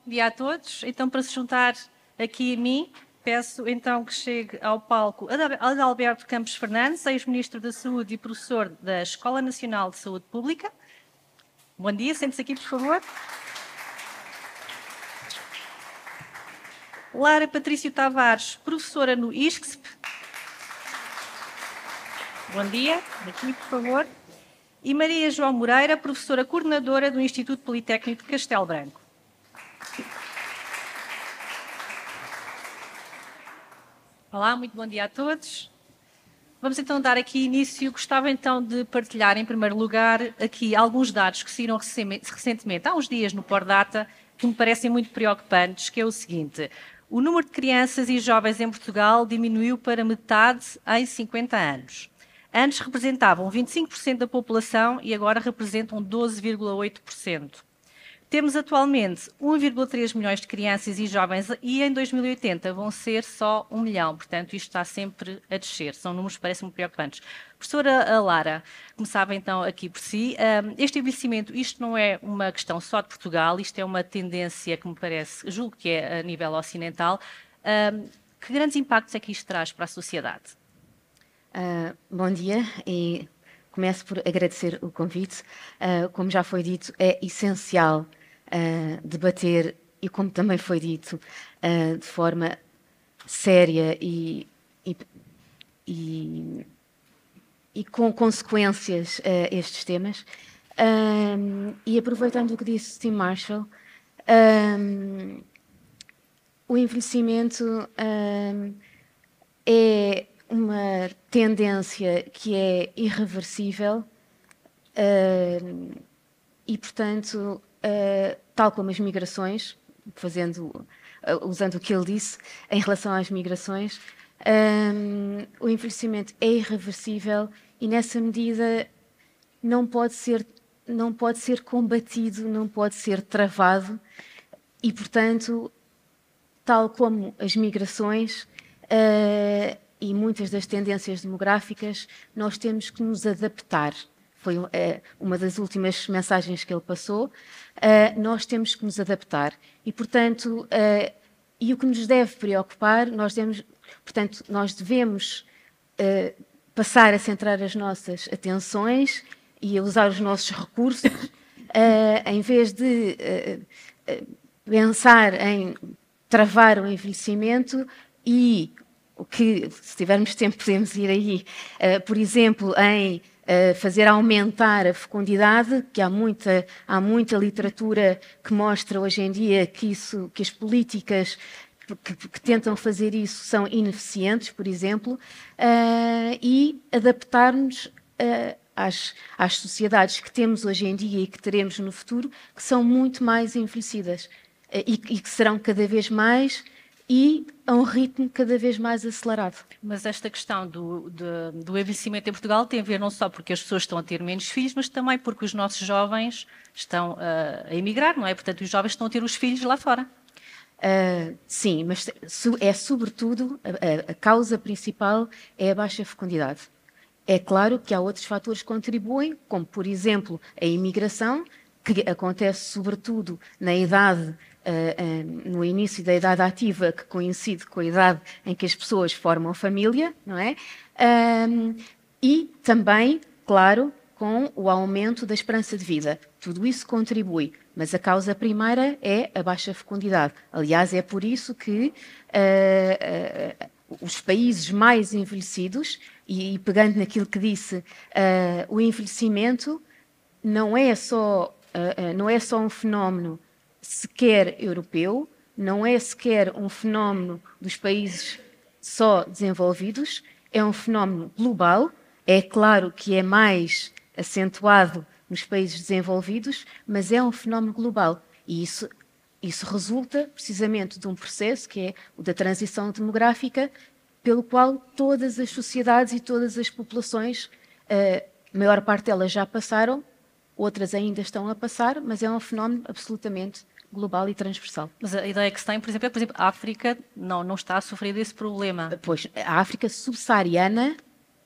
Bom dia a todos. Então, para se juntar aqui a mim, peço então que chegue ao palco Adalberto Campos Fernandes, ex-ministro da Saúde e professor da Escola Nacional de Saúde Pública. Bom dia, sente-se aqui, por favor. Lara Patrício Tavares, professora no ISCSP. Bom dia, aqui, por favor. E Maria João Moreira, professora coordenadora do Instituto Politécnico de Castelo Branco. Olá, muito bom dia a todos. Vamos então dar aqui início. Gostava então de partilhar, em primeiro lugar, aqui alguns dados que saíram recentemente, há uns dias no Pordata, que me parecem muito preocupantes, que é o seguinte: o número de crianças e jovens em Portugal diminuiu para metade em 50 anos. Antes representavam 25% da população e agora representam 12,8%. Temos atualmente 1,3 milhões de crianças e jovens e em 2080 vão ser só 1 milhão. Portanto, isto está sempre a descer. São números que parecem preocupantes. Professora Lara, começava então aqui por si. Este envelhecimento, isto não é uma questão só de Portugal, isto é uma tendência que me parece, julgo que é a nível ocidental. Que grandes impactos é que isto traz para a sociedade? Bom dia e começo por agradecer o convite. Como já foi dito, é essencial debater, e como também foi dito, de forma séria e com consequências estes temas. E aproveitando o que disse Tim Marshall, o envelhecimento é uma tendência que é irreversível e, portanto, tal como as migrações, usando o que ele disse em relação às migrações, o envelhecimento é irreversível e, nessa medida, não pode ser combatido, não pode ser travado e, portanto, tal como as migrações e muitas das tendências demográficas, nós temos que nos adaptar. Foi uma das últimas mensagens que ele passou. Nós temos que nos adaptar. E, portanto, e o que nos deve preocupar, nós devemos passar a centrar as nossas atenções e a usar os nossos recursos, em vez de pensar em travar o envelhecimento e o que, se tivermos tempo, podemos ir aí, por exemplo, em fazer aumentar a fecundidade, que há muita literatura que mostra hoje em dia que as políticas que tentam fazer isso são ineficientes, por exemplo, e adaptar-nos às sociedades que temos hoje em dia e que teremos no futuro, que são muito mais envelhecidas e que serão cada vez mais e a um ritmo cada vez mais acelerado. Mas esta questão do envelhecimento em Portugal tem a ver não só porque as pessoas estão a ter menos filhos, mas também porque os nossos jovens estão a emigrar, não é? Portanto, os jovens estão a ter os filhos lá fora. Sim, mas é sobretudo, a causa principal é a baixa fecundidade. É claro que há outros fatores que contribuem, como, por exemplo, a imigração, que acontece sobretudo na idade no início da idade ativa, que coincide com a idade em que as pessoas formam família, não é? E também, claro, com o aumento da esperança de vida. Tudo isso contribui, mas a causa primeira é a baixa fecundidade. Aliás, é por isso que os países mais envelhecidos, e pegando naquilo que disse, o envelhecimento não é só um fenómeno sequer europeu, não é sequer um fenómeno dos países só desenvolvidos, é um fenómeno global. É claro que é mais acentuado nos países desenvolvidos, mas é um fenómeno global. E isso resulta precisamente de um processo que é o da transição demográfica, pelo qual todas as sociedades e todas as populações, a maior parte delas já passaram, outras ainda estão a passar, mas é um fenómeno absolutamente global e transversal. Mas a ideia que se tem, por exemplo, a África não está a sofrer desse problema. Pois, a África subsaariana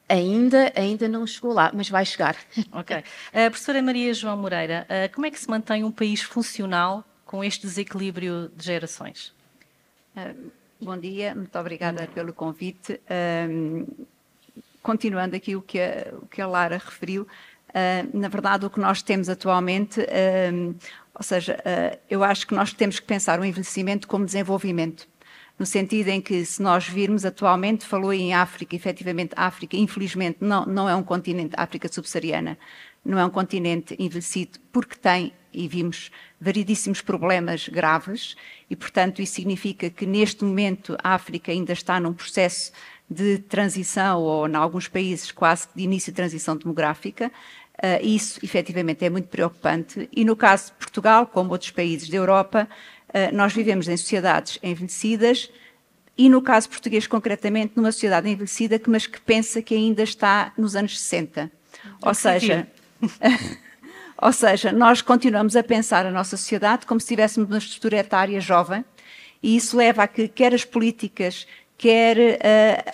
ainda não chegou lá, mas vai chegar. Ok. Professora Maria João Moreira, como é que se mantém um país funcional com este desequilíbrio de gerações? Bom dia, muito obrigada pelo convite. Continuando aqui o que a Lara referiu, na verdade o que nós temos atualmente, ou seja, eu acho que nós temos que pensar o envelhecimento como desenvolvimento, no sentido em que, se nós virmos atualmente, falou em África, efetivamente a África, infelizmente, não é um continente, a África subsaariana, não é um continente envelhecido porque tem, e vimos, variedíssimos problemas graves, e portanto isso significa que neste momento a África ainda está num processo de transição, ou em alguns países quase de início de transição demográfica. Isso efetivamente é muito preocupante, e no caso de Portugal, como outros países da Europa, nós vivemos em sociedades envelhecidas, e no caso português concretamente numa sociedade envelhecida, mas que pensa que ainda está nos anos 60. Ou seja, nós continuamos a pensar a nossa sociedade como se tivéssemos uma estrutura etária jovem, e isso leva a que quer as políticas, quer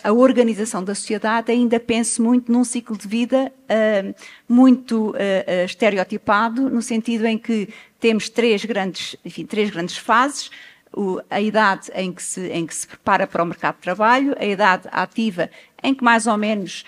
a organização da sociedade ainda pense muito num ciclo de vida muito estereotipado, no sentido em que temos três grandes fases: a idade em que se prepara para o mercado de trabalho, a idade ativa, em que mais ou menos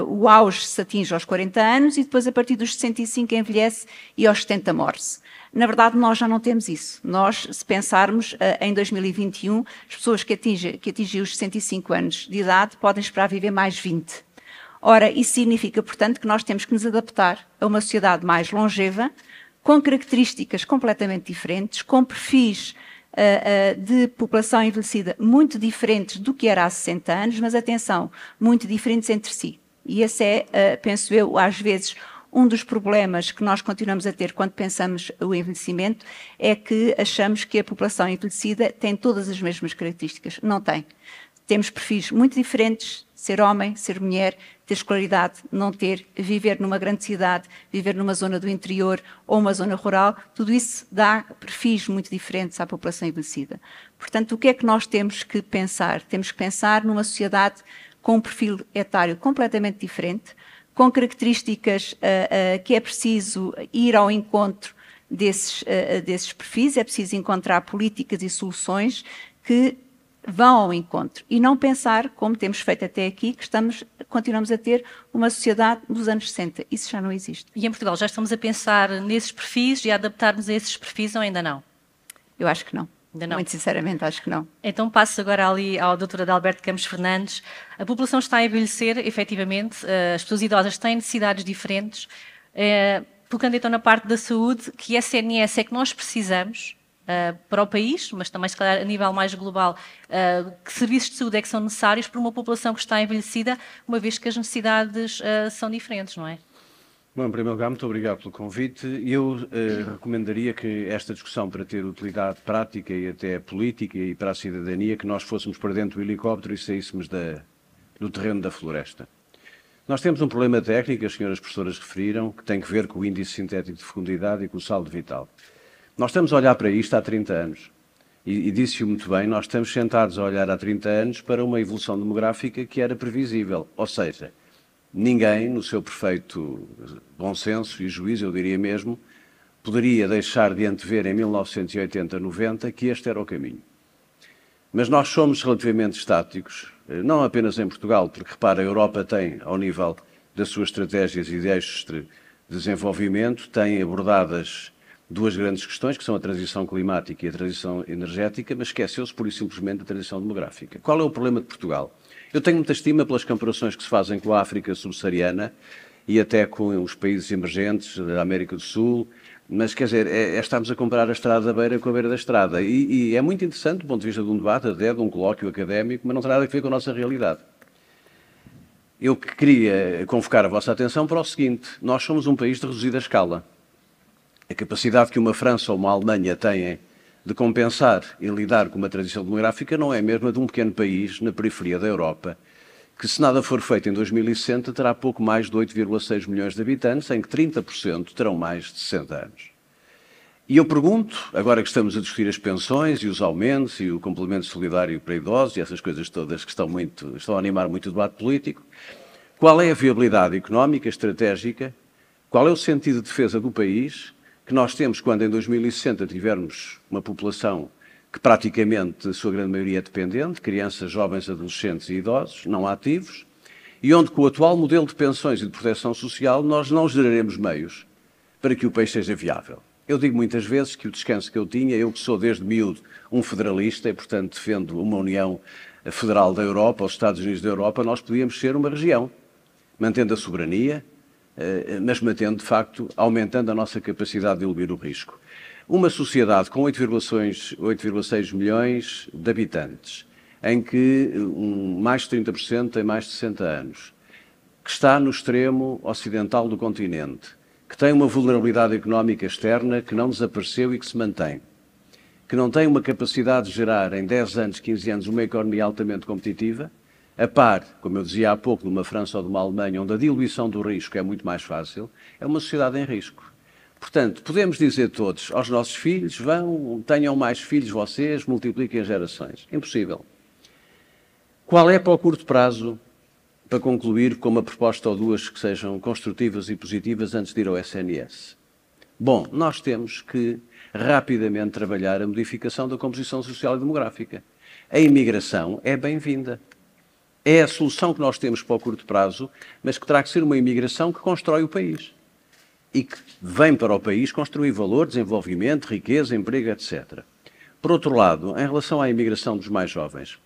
o auge se atinge aos 40 anos, e depois a partir dos 65 envelhece e aos 70 morre-se. Na verdade, nós já não temos isso. Nós, se pensarmos em 2021, as pessoas que atingem os 65 anos de idade podem esperar viver mais 20. Ora, isso significa, portanto, que nós temos que nos adaptar a uma sociedade mais longeva, com características completamente diferentes, com perfis de população envelhecida muito diferentes do que era há 60 anos, mas atenção, muito diferentes entre si. E esse é, penso eu, às vezes, um dos problemas que nós continuamos a ter quando pensamos o envelhecimento, é que achamos que a população envelhecida tem todas as mesmas características. Não tem. Temos perfis muito diferentes: ser homem, ser mulher, ter escolaridade, não ter, viver numa grande cidade, viver numa zona do interior ou uma zona rural. Tudo isso dá perfis muito diferentes à população envelhecida. Portanto, o que é que nós temos que pensar? Temos que pensar numa sociedade com um perfil etário completamente diferente, com características que é preciso ir ao encontro desses perfis, é preciso encontrar políticas e soluções que vão ao encontro, e não pensar, como temos feito até aqui, que continuamos a ter uma sociedade dos anos 60. Isso já não existe. E em Portugal já estamos a pensar nesses perfis e a adaptar-nos a esses perfis, ou ainda não? Eu acho que não. Ainda não. Muito sinceramente, acho que não. Então passo agora ali ao Dr. Adalberto Campos Fernandes. A população está a envelhecer, efetivamente, as pessoas idosas têm necessidades diferentes. Tocando então na parte da saúde, que SNS é que nós precisamos para o país, mas também, se calhar, a nível mais global, que serviços de saúde é que são necessários para uma população que está envelhecida, uma vez que as necessidades são diferentes, não é? Bom, em primeiro lugar, muito obrigado pelo convite. Eu recomendaria que esta discussão, para ter utilidade prática e até política e para a cidadania, que nós fôssemos para dentro do helicóptero e saíssemos do terreno da floresta. Nós temos um problema técnico, as senhoras professoras referiram, que tem que ver com o índice sintético de fecundidade e com o saldo vital. Nós estamos a olhar para isto há 30 anos. E disse-o muito bem, nós estamos sentados a olhar há 30 anos para uma evolução demográfica que era previsível. Ou seja, ninguém, no seu perfeito bom senso e juízo, eu diria mesmo, poderia deixar de antever em 1980, 90, que este era o caminho. Mas nós somos relativamente estáticos, não apenas em Portugal, porque, repara, a Europa tem, ao nível das suas estratégias e de eixos de desenvolvimento, tem abordadas duas grandes questões, que são a transição climática e a transição energética, mas esqueceu-se, pura e simplesmente, da transição demográfica. Qual é o problema de Portugal? Eu tenho muita estima pelas comparações que se fazem com a África subsaariana e até com os países emergentes da América do Sul, mas, quer dizer, estamos a comparar a estrada da beira com a beira da estrada. E é muito interessante do ponto de vista de um debate, até de um colóquio académico, mas não tem nada a ver com a nossa realidade. Eu queria convocar a vossa atenção para o seguinte: nós somos um país de reduzida escala. A capacidade que uma França ou uma Alemanha têm de compensar e lidar com uma transição demográfica não é a mesma de um pequeno país na periferia da Europa, que, se nada for feito em 2060, terá pouco mais de 8,6 milhões de habitantes, em que 30% terão mais de 60 anos. E eu pergunto, agora que estamos a discutir as pensões e os aumentos e o complemento solidário para idosos e essas coisas todas que estão a animar muito o debate político, qual é a viabilidade económica, estratégica, qual é o sentido de defesa do país, que nós temos quando em 2060 tivermos uma população que praticamente, a sua grande maioria é dependente, crianças, jovens, adolescentes e idosos, não ativos, e onde com o atual modelo de pensões e de proteção social nós não geraremos meios para que o país seja viável. Eu digo muitas vezes que o descanso que eu tinha, eu que sou desde miúdo um federalista e, portanto, defendo uma União Federal da Europa, os Estados Unidos da Europa, nós podíamos ser uma região, mantendo a soberania, mas mantendo, de facto, aumentando a nossa capacidade de eludir o risco. Uma sociedade com 8,6 milhões de habitantes, em que mais de 30% tem mais de 60 anos, que está no extremo ocidental do continente, que tem uma vulnerabilidade económica externa que não desapareceu e que se mantém, que não tem uma capacidade de gerar em 10 anos, 15 anos, uma economia altamente competitiva, a par, como eu dizia há pouco, de uma França ou de uma Alemanha, onde a diluição do risco é muito mais fácil, é uma sociedade em risco. Portanto, podemos dizer todos aos nossos filhos, tenham mais filhos vocês, multipliquem as gerações. Impossível. Qual é para o curto prazo, para concluir com uma proposta ou duas que sejam construtivas e positivas antes de ir ao SNS? Bom, nós temos que rapidamente trabalhar a modificação da composição social e demográfica. A imigração é bem-vinda. É a solução que nós temos para o curto prazo, mas que terá que ser uma imigração que constrói o país. E que vem para o país construir valor, desenvolvimento, riqueza, emprego, etc. Por outro lado, em relação à imigração dos mais jovens,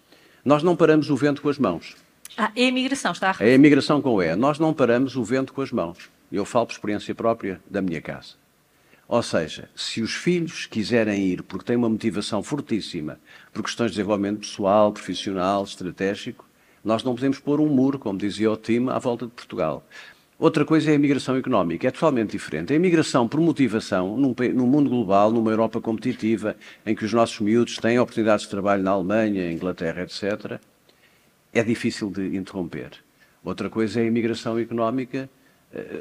nós não paramos o vento com as mãos. É a imigração, está a referir. É a imigração com E. Nós não paramos o vento com as mãos. Eu falo por experiência própria da minha casa. Ou seja, se os filhos quiserem ir porque têm uma motivação fortíssima, por questões de desenvolvimento pessoal, profissional, estratégico, nós não podemos pôr um muro, como dizia o Tim, à volta de Portugal. Outra coisa é a imigração económica, é totalmente diferente. A imigração por motivação, num mundo global, numa Europa competitiva, em que os nossos miúdos têm oportunidades de trabalho na Alemanha, Inglaterra, etc., é difícil de interromper. Outra coisa é a imigração económica,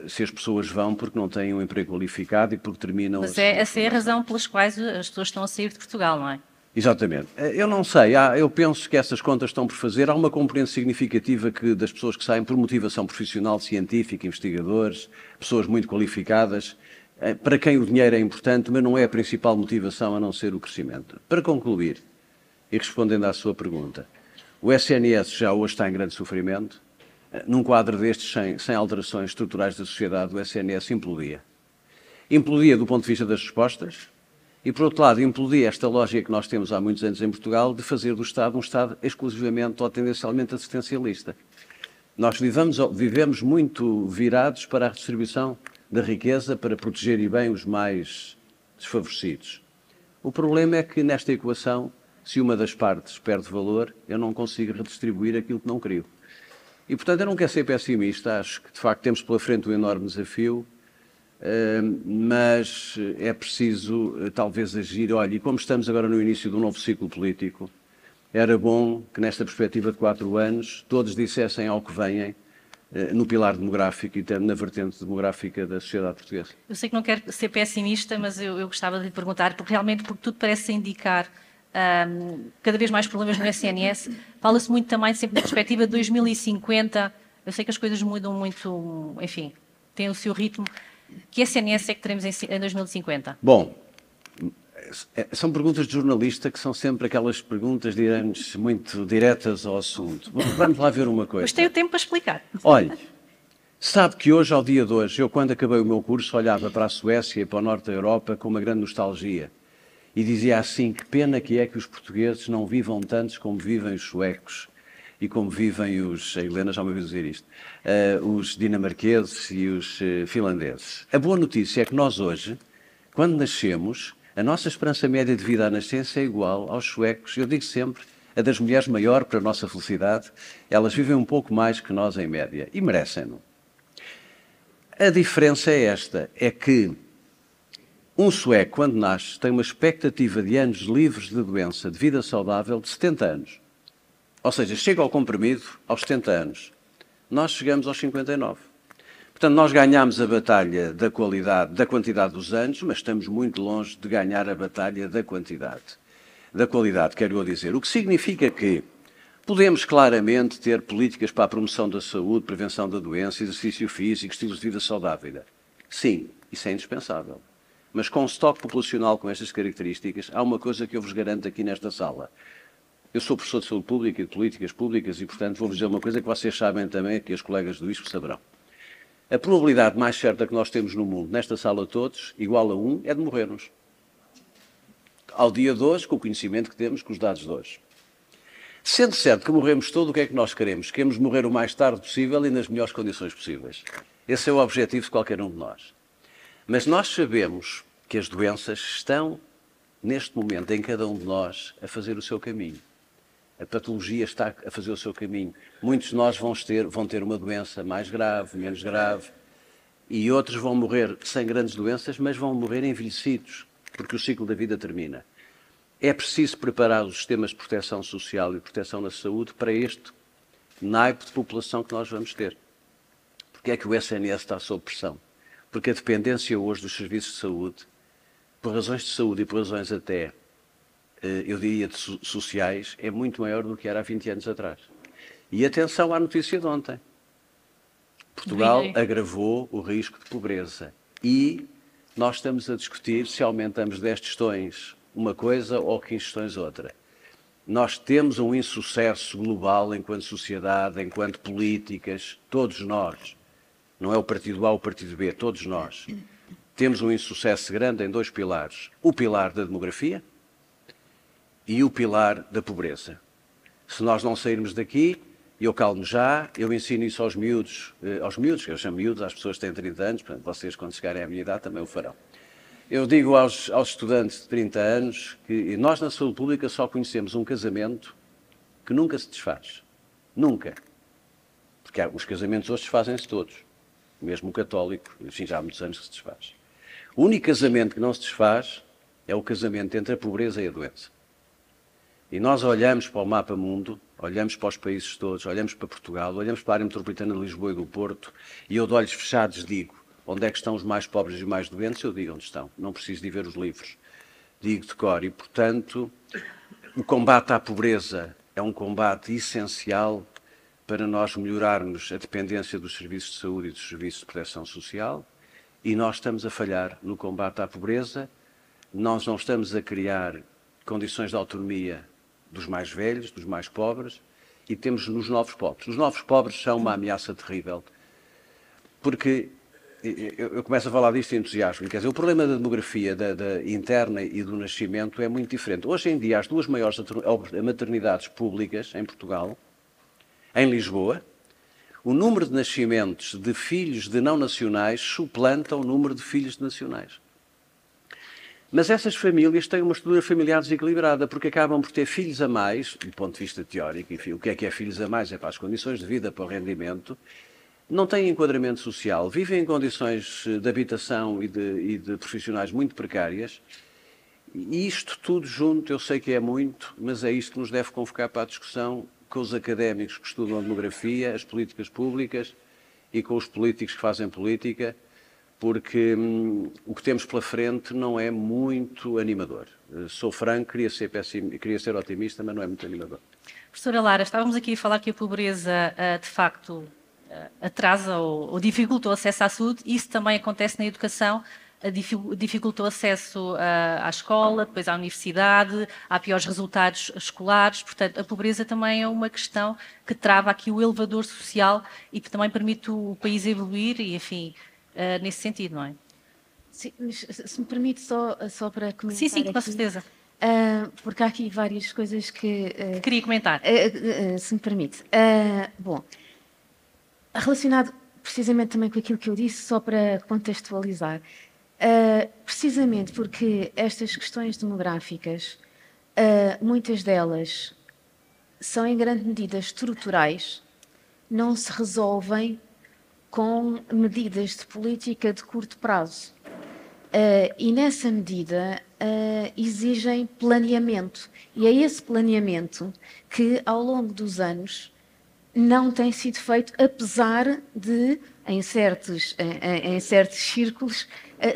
se as pessoas vão porque não têm um emprego qualificado e porque terminam... Mas essa é a razão pelas quais as pessoas estão a sair de Portugal, não é? Exatamente. Eu não sei, eu penso que essas contas estão por fazer. Há uma componente significativa das pessoas que saem por motivação profissional, científica, investigadores, pessoas muito qualificadas, para quem o dinheiro é importante, mas não é a principal motivação a não ser o crescimento. Para concluir, e respondendo à sua pergunta, o SNS já hoje está em grande sofrimento. Num quadro destes, sem alterações estruturais da sociedade, o SNS implodia. Implodia do ponto de vista das respostas, e, por outro lado, implodia esta lógica que nós temos há muitos anos em Portugal de fazer do Estado um Estado exclusivamente ou tendencialmente assistencialista. Nós vivemos muito virados para a redistribuição da riqueza, para proteger e bem os mais desfavorecidos. O problema é que, nesta equação, se uma das partes perde valor, eu não consigo redistribuir aquilo que não crio. E, portanto, eu não quero ser pessimista, acho que, de facto, temos pela frente um enorme desafio, mas é preciso talvez agir. Olha, e como estamos agora no início de um novo ciclo político, era bom que nesta perspectiva de 4 anos todos dissessem ao que venham no pilar demográfico e na vertente demográfica da sociedade portuguesa. Eu sei que não quero ser pessimista, mas eu gostava de lhe perguntar, porque tudo parece indicar cada vez mais problemas no SNS. Fala-se muito também sempre na perspectiva de 2050. Eu sei que as coisas mudam muito, enfim, têm o seu ritmo. Que SNS é que teremos em 2050? Bom, são perguntas de jornalista que são sempre aquelas perguntas, diremos, muito diretas ao assunto. Vamos lá ver uma coisa. Mas tenho tempo para explicar. Olhe, sabe que hoje, ao dia de hoje, eu quando acabei o meu curso olhava para a Suécia e para o norte da Europa com uma grande nostalgia e dizia assim, que pena que é que os portugueses não vivam tantos como vivem os suecos e como vivem a Helena já me ouviu dizer isto, os dinamarqueses e os finlandeses. A boa notícia é que nós hoje, quando nascemos, a nossa esperança média de vida à nascença é igual aos suecos. Eu digo sempre, a das mulheres maior para a nossa felicidade, elas vivem um pouco mais que nós em média e merecem-no. A diferença é esta, é que um sueco, quando nasce, tem uma expectativa de anos livres de doença, de vida saudável, de 70 anos. Ou seja, chega ao comprimido aos 70 anos. Nós chegamos aos 59. Portanto, nós ganhamos a batalha da qualidade, da quantidade dos anos, mas estamos muito longe de ganhar a batalha da quantidade. Da qualidade, quero eu dizer. O que significa que podemos claramente ter políticas para a promoção da saúde, prevenção da doença, exercício físico, estilos de vida saudável. Sim, isso é indispensável. Mas com um estoque populacional com estas características, há uma coisa que eu vos garanto aqui nesta sala. Eu sou professor de saúde pública e de políticas públicas e, portanto, vou-vos dizer uma coisa que vocês sabem também, que os colegas do ISP saberão. A probabilidade mais certa que nós temos no mundo, nesta sala todos, igual a 1, é de morrermos. Ao dia de hoje, com o conhecimento que temos, com os dados de hoje. Sendo certo que morremos todo, o que é que nós queremos? Queremos morrer o mais tarde possível e nas melhores condições possíveis. Esse é o objetivo de qualquer um de nós. Mas nós sabemos que as doenças estão, neste momento, em cada um de nós, a fazer o seu caminho. A patologia está a fazer o seu caminho. Muitos de nós vão ter uma doença mais grave, menos grave, e outros vão morrer sem grandes doenças, mas vão morrer envelhecidos, porque o ciclo da vida termina. É preciso preparar os sistemas de proteção social e de proteção na saúde para este naipe de população que nós vamos ter. Porque é que o SNS está sob pressão? Porque a dependência hoje dos serviços de saúde, por razões de saúde e por razões até, eu diria, sociais, é muito maior do que era há 20 anos atrás. E atenção à notícia de ontem. Portugal agravou o risco de pobreza. E nós estamos a discutir se aumentamos 10 tostões uma coisa ou 15 tostões outra. Nós temos um insucesso global enquanto sociedade, enquanto políticas, todos nós. Não é o partido A ou o partido B, todos nós. Temos um insucesso grande em 2 pilares. O pilar da demografia e o pilar da pobreza. Se nós não sairmos daqui, eu calmo já, eu ensino isso aos miúdos, que eu chamo miúdos, às pessoas que têm 30 anos, portanto, vocês quando chegarem à minha idade também o farão. Eu digo aos estudantes de 30 anos que nós na saúde pública só conhecemos um casamento que nunca se desfaz. Nunca. Porque os casamentos hoje desfazem-se todos. Mesmo o católico, enfim, já há muitos anos que se desfaz. O único casamento que não se desfaz é o casamento entre a pobreza e a doença. E nós olhamos para o mapa mundo, olhamos para os países todos, olhamos para Portugal, olhamos para a área metropolitana de Lisboa e do Porto, e eu de olhos fechados digo, onde é que estão os mais pobres e os mais doentes? Eu digo onde estão, não preciso de ver os livros. Digo de cor, e portanto, o combate à pobreza é um combate essencial para nós melhorarmos a dependência dos serviços de saúde e dos serviços de proteção social, e nós estamos a falhar no combate à pobreza, nós não estamos a criar condições de autonomia dos mais velhos, dos mais pobres, e temos nos novos pobres. Os novos pobres são uma ameaça terrível, porque eu começo a falar disto em entusiasmo, quer dizer, o problema da demografia da interna e do nascimento é muito diferente. Hoje em dia, as 2 maiores maternidades públicas em Portugal, em Lisboa, o número de nascimentos de filhos de não nacionais suplanta o número de filhos de nacionais. Mas essas famílias têm uma estrutura familiar desequilibrada, porque acabam por ter filhos a mais, do ponto de vista teórico, enfim, o que é filhos a mais? É para as condições de vida, para o rendimento, não têm enquadramento social, vivem em condições de habitação e de profissionais muito precárias, e isto tudo junto, eu sei que é muito, mas é isto que nos deve convocar para a discussão com os académicos que estudam a demografia, as políticas públicas e com os políticos que fazem política, porque o que temos pela frente não é muito animador. Sou franco, queria ser otimista, mas não é muito animador. Professora Lara, estávamos aqui a falar que a pobreza, de facto, atrasa ou dificulta o acesso à saúde. Isso também acontece na educação, dificulta o acesso à escola, depois à universidade, há piores resultados escolares. Portanto, a pobreza também é uma questão que trava aqui o elevador social e que também permite o país evoluir e, enfim, nesse sentido, não é? Sim, se me permite só para comentar. Sim, com certeza. Porque há aqui várias coisas que... Queria comentar. Se me permite. Bom, relacionado precisamente também com aquilo que eu disse, só para contextualizar, precisamente porque estas questões demográficas, muitas delas são em grande medida estruturais, não se resolvem com medidas de política de curto prazo. E nessa medida exigem planeamento. E é esse planeamento que, ao longo dos anos, não tem sido feito, apesar de, em certos círculos,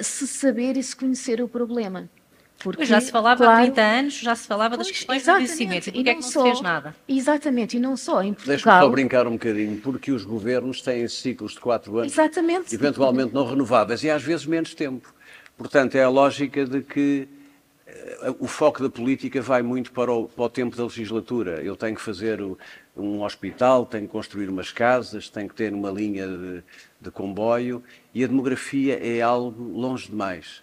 se saber e se conhecer o problema. Porque, já se falava há 30 anos, já se falava das questões do envelhecimento. E porque é que não se fez nada? Exatamente, e não só em Portugal. Deixa-me só brincar um bocadinho, porque os governos têm ciclos de 4 anos, exatamente, eventualmente não renováveis, e às vezes menos tempo. Portanto, é a lógica de que o foco da política vai muito para o tempo da legislatura. Eu tenho que fazer um hospital, tenho que construir umas casas, tenho que ter uma linha de comboio, e a demografia é algo longe demais.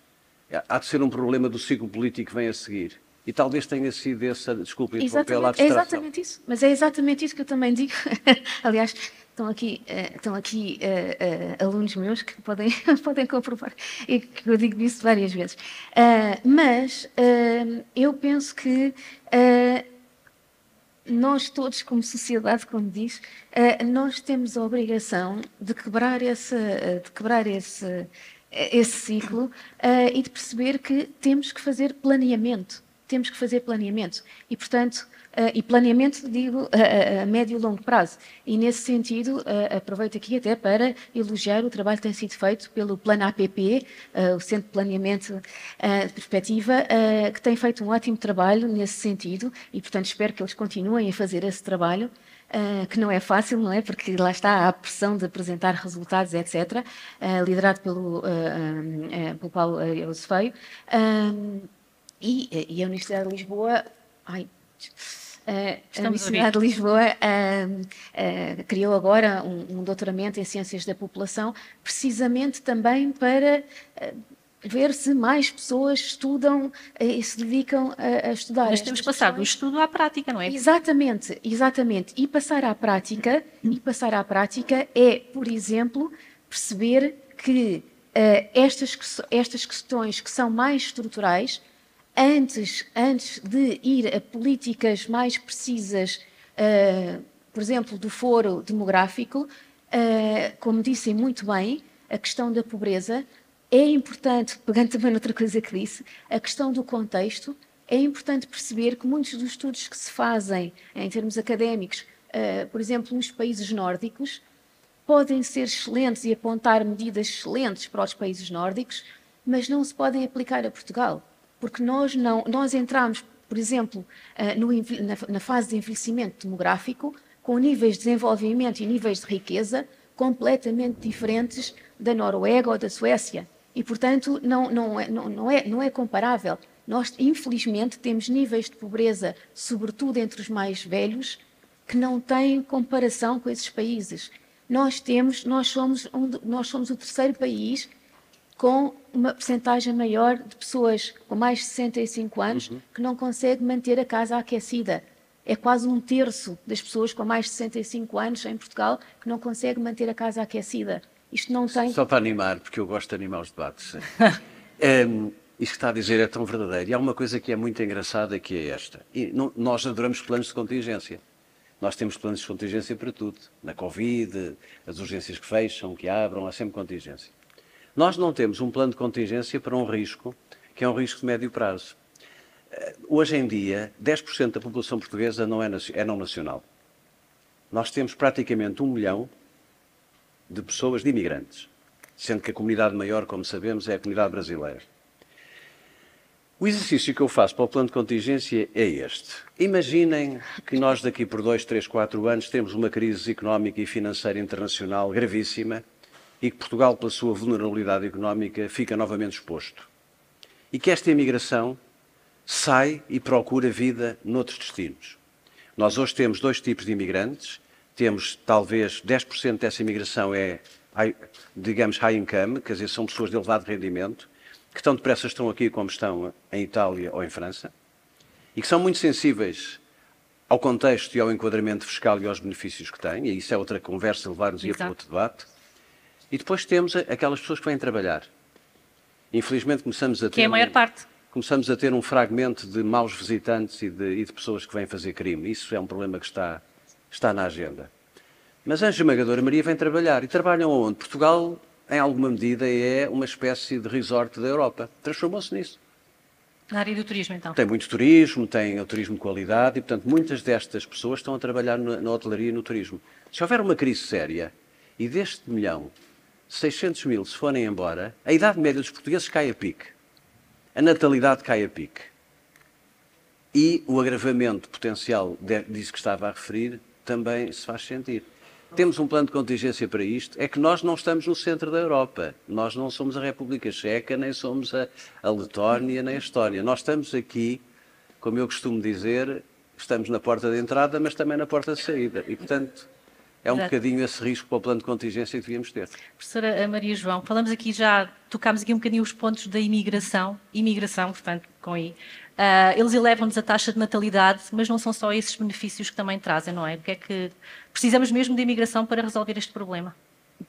Há de ser um problema do ciclo político que vem a seguir. E talvez tenha sido essa, desculpe, pela abstração. É exatamente isso, mas é exatamente isso que eu também digo. Aliás, estão aqui alunos meus que podem comprovar e que eu digo isso várias vezes. Mas eu penso que nós todos, como sociedade, como diz, nós temos a obrigação de quebrar esse ciclo e de perceber que temos que fazer planeamento. Temos que fazer planeamento e, portanto, planeamento, digo, a médio e longo prazo. E, nesse sentido, aproveito aqui até para elogiar o trabalho que tem sido feito pelo Plano APP, o Centro de Planeamento de Perspectiva, que tem feito um ótimo trabalho nesse sentido e, portanto, espero que eles continuem a fazer esse trabalho, que não é fácil, não é? Porque lá está a pressão de apresentar resultados, etc., liderado pelo Paulo Eusefeio. E a Universidade de Lisboa, criou agora um doutoramento em Ciências da População, precisamente também para ver se mais pessoas estudam e se dedicam a estudar. Mas temos que passar do estudo à prática, não é? Exatamente. E passar à prática é, por exemplo, perceber que estas questões que são mais estruturais, antes de ir a políticas mais precisas, por exemplo, do foro demográfico, como dissem muito bem, a questão da pobreza, é importante, pegando também noutra coisa que disse, a questão do contexto, é importante perceber que muitos dos estudos que se fazem em termos académicos, por exemplo, nos países nórdicos, podem ser excelentes e apontar medidas excelentes para os países nórdicos, mas não se podem aplicar a Portugal. Porque nós entramos, por exemplo, na fase de envelhecimento demográfico com níveis de desenvolvimento e níveis de riqueza completamente diferentes da Noruega ou da Suécia. E, portanto, não é comparável. Nós, infelizmente, temos níveis de pobreza, sobretudo entre os mais velhos, que não têm comparação com esses países. Nós somos o terceiro país com uma percentagem maior de pessoas com mais de 65 anos que não consegue manter a casa aquecida. É quase um terço das pessoas com mais de 65 anos em Portugal que não consegue manter a casa aquecida. Isto não tem... Só para animar, porque eu gosto de animar os debates. Isto que está a dizer é tão verdadeiro. E há uma coisa que é muito engraçada, que é esta. Nós adoramos planos de contingência. Nós temos planos de contingência para tudo. Na Covid, as urgências que fecham, que abram, há sempre contingência. Nós não temos um plano de contingência para um risco, que é um risco de médio prazo. Hoje em dia, 10% da população portuguesa é não nacional. Nós temos praticamente 1 milhão de pessoas, de imigrantes, sendo que a comunidade maior, como sabemos, é a comunidade brasileira. O exercício que eu faço para o plano de contingência é este. Imaginem que nós daqui por 2, 3, 4 anos temos uma crise económica e financeira internacional gravíssima, e que Portugal, pela sua vulnerabilidade económica, fica novamente exposto. E que esta imigração sai e procura vida noutros destinos. Nós hoje temos 2 tipos de imigrantes. Temos, talvez, 10% dessa imigração digamos, high income, quer dizer, são pessoas de elevado rendimento, que tão depressa estão aqui como estão em Itália ou em França, e que são muito sensíveis ao contexto e ao enquadramento fiscal e aos benefícios que têm, e isso é outra conversa, levar-nos para outro debate. E depois temos aquelas pessoas que vêm trabalhar. Infelizmente começamos a ter... Que é a maior parte. Começamos a ter um fragmento de maus visitantes e de pessoas que vêm fazer crime. Isso é um problema que está na agenda. Mas a esmagadora maioria vem trabalhar. E trabalham onde? Portugal, em alguma medida, é uma espécie de resort da Europa. Transformou-se nisso. Na área do turismo, então. Tem muito turismo, tem o turismo de qualidade e, portanto, muitas destas pessoas estão a trabalhar na hotelaria e no turismo. Se houver uma crise séria e deste 1 milhão, 600 mil se forem embora, a idade média dos portugueses cai a pique. A natalidade cai a pique. E o agravamento potencial disso que estava a referir também se faz sentir. temos um plano de contingência para isto, é que nós não estamos no centro da Europa. Nós não somos a República Checa, nem somos a Letónia, nem a Estónia. Nós estamos aqui, como eu costumo dizer, estamos na porta de entrada, mas também na porta de saída. E, portanto, é um bocadinho esse risco para o plano de contingência que devíamos ter. Professora Maria João, falamos aqui já, tocámos aqui um bocadinho os pontos da imigração, portanto, com I. Eles elevam-nos a taxa de natalidade, mas não são só esses benefícios que também trazem, não é? Porque é que precisamos mesmo de imigração para resolver este problema?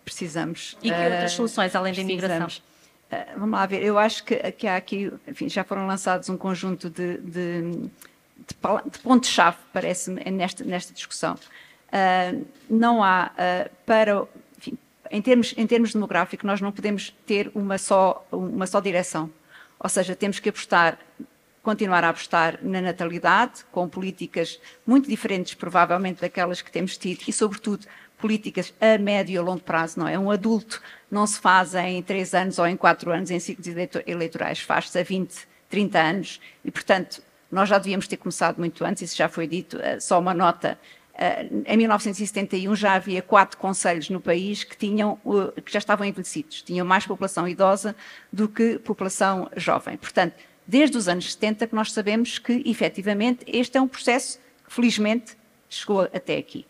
Precisamos. E que outras soluções além da imigração? Vamos lá ver, eu acho que há aqui, enfim, já foram lançados um conjunto de pontos-chave, parece-me, nesta discussão. Não há, enfim, em termos demográficos, nós não podemos ter uma só direção. Ou seja, temos que continuar a apostar na natalidade, com políticas muito diferentes, provavelmente, daquelas que temos tido, e, sobretudo, políticas a médio e a longo prazo, não é? Um adulto não se faz em 3 anos ou em 4 anos em ciclos eleitorais, faz-se a 20, 30 anos, e, portanto, nós já devíamos ter começado muito antes, isso já foi dito, só uma nota. Em 1971 já havia 4 concelhos no país que já estavam envelhecidos, tinham mais população idosa do que população jovem. Portanto, desde os anos 70 que nós sabemos que, efetivamente, este é um processo que, felizmente, chegou até aqui.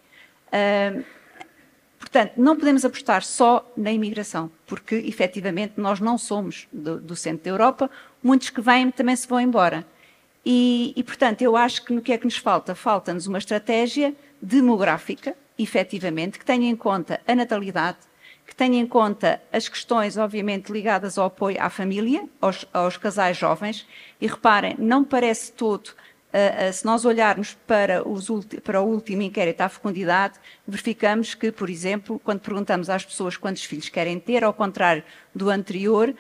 Portanto, não podemos apostar só na imigração, porque, efetivamente, nós não somos do centro da Europa, muitos que vêm também se vão embora. E, portanto, eu acho que no que é que nos falta? Falta-nos uma estratégia demográfica, efetivamente, que tenha em conta a natalidade, que tenha em conta as questões, obviamente, ligadas ao apoio à família, aos casais jovens. E reparem, não parece todo, se nós olharmos para o último inquérito à fecundidade, verificamos que, por exemplo, quando perguntamos às pessoas quantos filhos querem ter, ao contrário do anterior,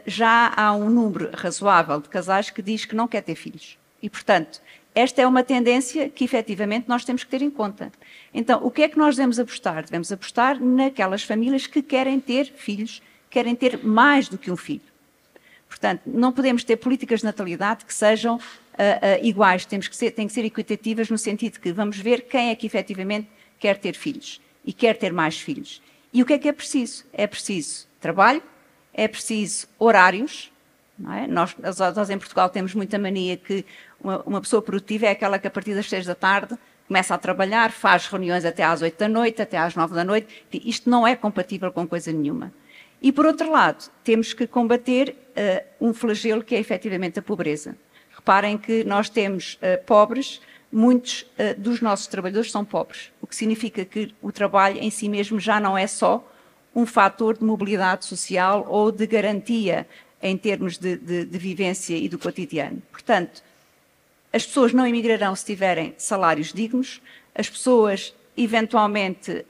já há um número razoável de casais que diz que não quer ter filhos. E, portanto, esta é uma tendência que, efetivamente, nós temos que ter em conta. Então, o que é que nós devemos apostar? Devemos apostar naquelas famílias que querem ter filhos, querem ter mais do que um filho. Portanto, não podemos ter políticas de natalidade que sejam iguais, têm que ser equitativas no sentido de que vamos ver quem é que, efetivamente, quer ter filhos e quer ter mais filhos. E o que é preciso? É preciso trabalho, é preciso horários, não é? Nós em Portugal temos muita mania que uma pessoa produtiva é aquela que a partir das 6 da tarde começa a trabalhar, faz reuniões até às 8 da noite, até às 9 da noite. Isto não é compatível com coisa nenhuma. E, por outro lado, temos que combater um flagelo que é efetivamente a pobreza. Reparem que nós temos pobres, muitos dos nossos trabalhadores são pobres, o que significa que o trabalho em si mesmo já não é só um fator de mobilidade social ou de garantia em termos de vivência e do cotidiano. Portanto, as pessoas não emigrarão se tiverem salários dignos, as pessoas eventualmente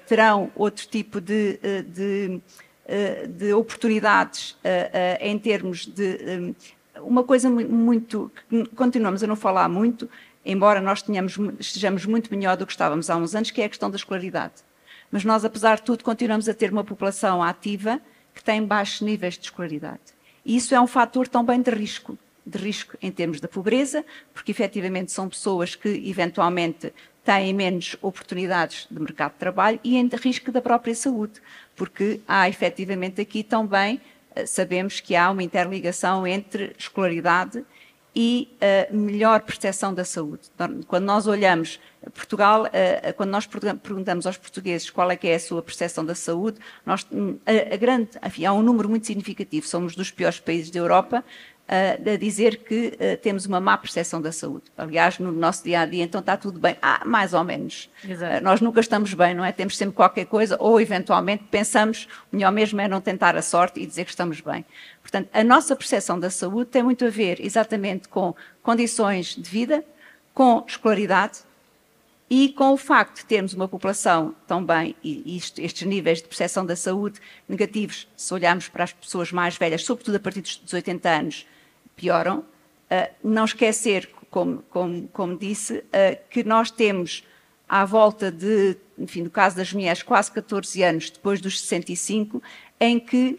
terão outro tipo de oportunidades em termos de... uma coisa muito... que continuamos a não falar muito, embora nós estejamos muito melhor do que estávamos há uns anos, que é a questão da escolaridade. Mas nós, apesar de tudo, continuamos a ter uma população ativa que tem baixos níveis de escolaridade. E isso é um fator também de risco em termos da pobreza, porque efetivamente são pessoas que eventualmente têm menos oportunidades de mercado de trabalho e em risco da própria saúde, porque há efetivamente aqui também, sabemos que há uma interligação entre escolaridade e melhor percepção da saúde. Quando nós olhamos Portugal, quando nós perguntamos aos portugueses qual é que é a sua percepção da saúde, enfim, há um número muito significativo, somos dos piores países da Europa, a dizer que temos uma má percepção da saúde. Aliás, no nosso dia-a-dia, então está tudo bem. Mais ou menos. Nós nunca estamos bem, não é? Temos sempre qualquer coisa, ou eventualmente pensamos, o melhor mesmo é não tentar a sorte e dizer que estamos bem. Portanto, a nossa percepção da saúde tem muito a ver exatamente com condições de vida, com escolaridade e com o facto de termos uma população também, e estes níveis de percepção da saúde negativos, se olharmos para as pessoas mais velhas, sobretudo a partir dos 80 anos, pioram. Não esquecer, como disse, que nós temos à volta de, enfim, no caso das mulheres, quase 14 anos depois dos 65, em que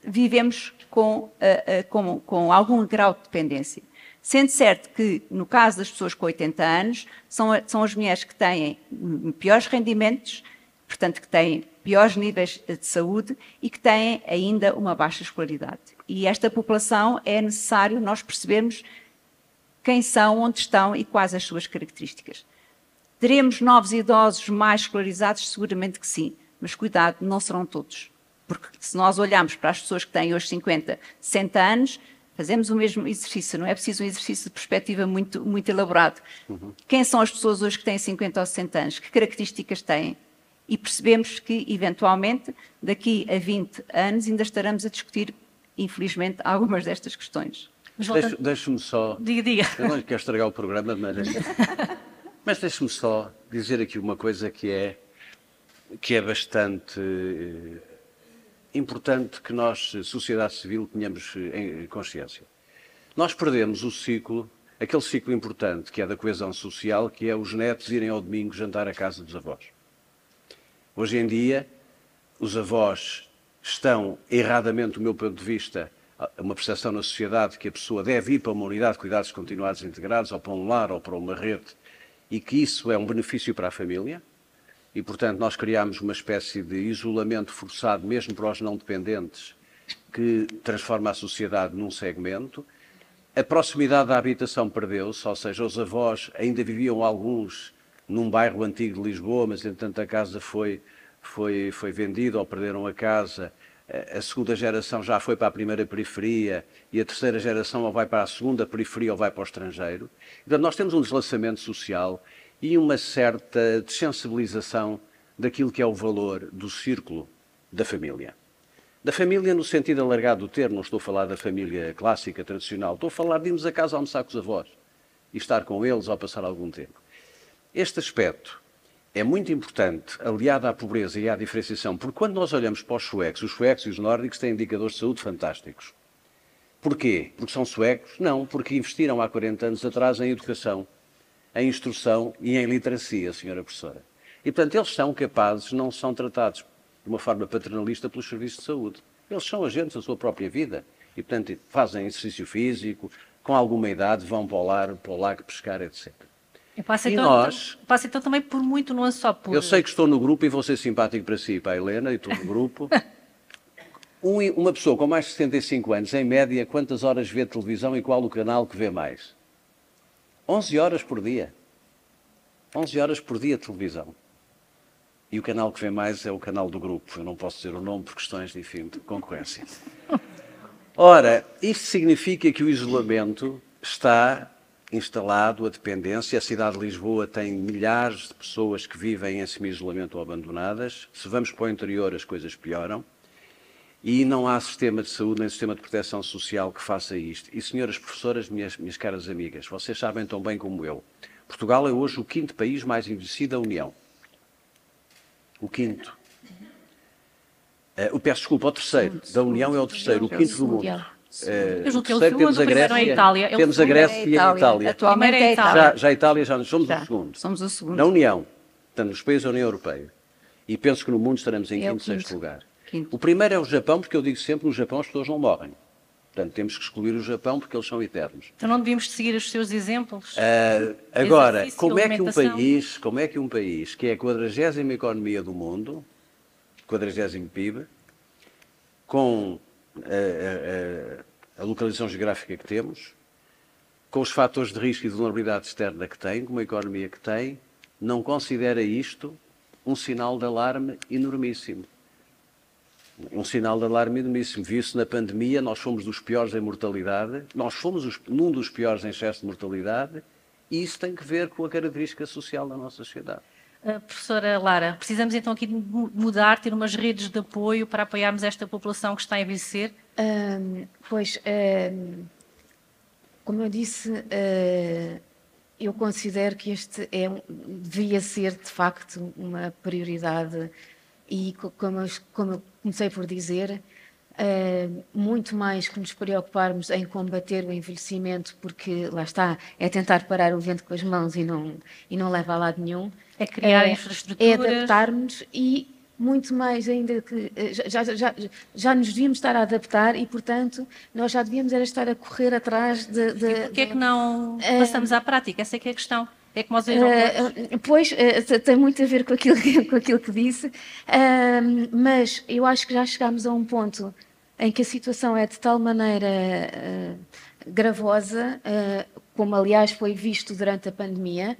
vivemos com algum grau de dependência. Sendo certo que, no caso das pessoas com 80 anos, são as mulheres que têm piores rendimentos, portanto, que têm piores níveis de saúde e que têm ainda uma baixa escolaridade. E esta população é necessário nós percebermos quem são, onde estão e quais as suas características. Teremos novos idosos mais escolarizados? Seguramente que sim, mas cuidado, não serão todos. Porque se nós olharmos para as pessoas que têm hoje 50, 60 anos, fazemos o mesmo exercício, não é preciso um exercício de perspectiva muito elaborado. Quem são as pessoas hoje que têm 50 ou 60 anos? Que características têm? E percebemos que, eventualmente, daqui a 20 anos ainda estaremos a discutir, infelizmente, algumas destas questões. Deixe-me só... Diga. Eu não quero estragar o programa, mas deixe-me só dizer aqui uma coisa que é bastante importante que nós, sociedade civil, tenhamos em consciência. Nós perdemos o ciclo, aquele ciclo importante que é da coesão social, que é os netos irem ao domingo jantar à casa dos avós. Hoje em dia, os avós estão, erradamente, do meu ponto de vista, uma percepção na sociedade que a pessoa deve ir para uma unidade de cuidados continuados integrados, ou para um lar, ou para uma rede, e que isso é um benefício para a família. E, portanto, nós criamos uma espécie de isolamento forçado, mesmo para os não dependentes, que transforma a sociedade num segmento. A proximidade da habitação perdeu-se, ou seja, os avós ainda viviam alguns num bairro antigo de Lisboa, mas, entretanto, a casa foi vendida ou perderam a casa. A segunda geração já foi para a primeira periferia e a terceira geração ou vai para a segunda periferia ou vai para o estrangeiro. Então, nós temos um deslaçamento social e uma certa desensibilização daquilo que é o valor do círculo da família. Da família no sentido alargado do termo, não estou a falar da família clássica, tradicional, estou a falar de irmos a casa almoçar com os avós e estar com eles ou passar algum tempo. Este aspecto é muito importante, aliado à pobreza e à diferenciação, porque quando nós olhamos para os suecos e os nórdicos têm indicadores de saúde fantásticos. Porquê? Porque são suecos? Não, porque investiram há 40 anos atrás em educação, em instrução e em literacia, senhora professora. E, portanto, eles são capazes, não são tratados de uma forma paternalista pelos serviços de saúde. Eles são agentes da sua própria vida e, portanto, fazem exercício físico, com alguma idade vão para o lago pescar, etc. Passa então também por muito, não é só por... Eu sei que estou no grupo e vou ser simpático para si e para a Helena, e estou no grupo. Uma pessoa com mais de 65 anos, em média, quantas horas vê televisão e qual o canal que vê mais? 11 horas por dia. 11 horas por dia de televisão. E o canal que vê mais é o canal do grupo. Eu não posso dizer o nome por questões, enfim, de concorrência. Ora, isto significa que o isolamento está instalado, a dependência. A cidade de Lisboa tem milhares de pessoas que vivem em semi-isolamento ou abandonadas. Se vamos para o interior, as coisas pioram. E não há sistema de saúde nem sistema de proteção social que faça isto. E, senhoras professoras, minhas caras amigas, vocês sabem tão bem como eu, Portugal é hoje o 5º país mais envelhecido da União. O 5º. Peço desculpa, o 3º. Da União é o 3º, o 5º do mundo. Eu julgo que é o segundo, primeiro é a Itália. Temos a Grécia e a Itália. Atualmente é a Itália. Já a Itália, já somos o segundo. Somos o segundo. Na União, portanto, nos países da União Europeia. E penso que no mundo estaremos em 5º, 6º lugar. O primeiro é o Japão, porque eu digo sempre, no Japão as pessoas não morrem. Portanto, temos que excluir o Japão porque eles são eternos. Então não devíamos seguir os seus exemplos? Agora, como é que um país que é a 40ª economia do mundo, 40º PIB, com a localização geográfica que temos, com os fatores de risco e de vulnerabilidade externa que tem, com uma economia que tem, não considera isto um sinal de alarme enormíssimo? Um sinal de alarme enormíssimo. Viu-se na pandemia, nós fomos dos piores em mortalidade, nós fomos num dos piores em excesso de mortalidade, e isso tem que ver com a característica social da nossa sociedade. Professora Lara, precisamos então aqui de mudar, ter umas redes de apoio para apoiarmos esta população que está a envelhecer? Como eu disse, eu considero que este devia ser, de facto, uma prioridade e, como eu comecei por dizer, muito mais que nos preocuparmos em combater o envelhecimento, porque, lá está, é tentar parar o vento com as mãos e não leva a lado nenhum. É criar infraestruturas. É adaptarmos e muito mais ainda que já nos devíamos estar a adaptar e, portanto, nós já devíamos era estar a correr atrás de... E porquê é que não passamos à prática? Essa é que é a questão. É como aos pois, tem muito a ver com aquilo que disse, mas eu acho que já chegámos a um ponto em que a situação é de tal maneira gravosa, como aliás foi visto durante a pandemia,